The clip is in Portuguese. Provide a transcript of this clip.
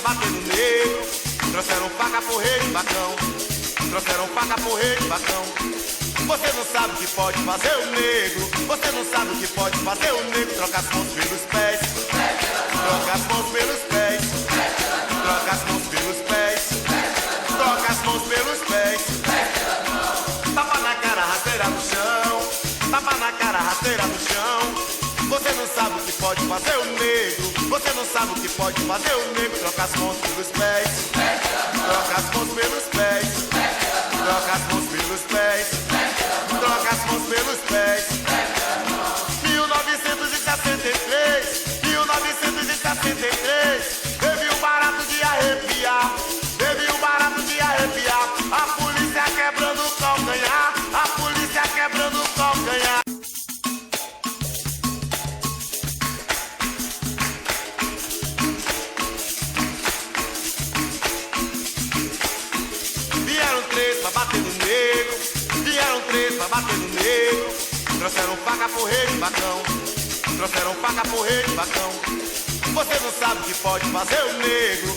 bater no negro. Trouxeram faca, porreiro e bacão. Trouxeram faca, porreiro e bacão. Você não sabe o que pode fazer o negro. Você não sabe o que pode fazer o negro. Troca as mãos pelos pés. Troca as mãos pelos pés. Troca as mãos pelos pés. Troca as mãos pelos pés. Tapa na cara, rasteira no chão. Tapa na cara, rasteira no chão. Você não sabe o que pode fazer o negro. Você não sabe o que pode fazer o negro. Troca as mãos pelos pés. Troca as mãos pelos pés. Troca as mãos pelos pés. Troca as mãos pelos pés. 1963, 1963, teve um barato de arrepiar. Teve um barato de arrepiar. A polícia quebrando o calcanhar. A polícia quebrando o calcanhar. Vieram três pra bater no negro. Vieram três pra bater no negro. Trouxeram faca, porreiro e bacão. Trouxeram faca, porreiro e bacão. Você não sabe o que pode fazer o negro.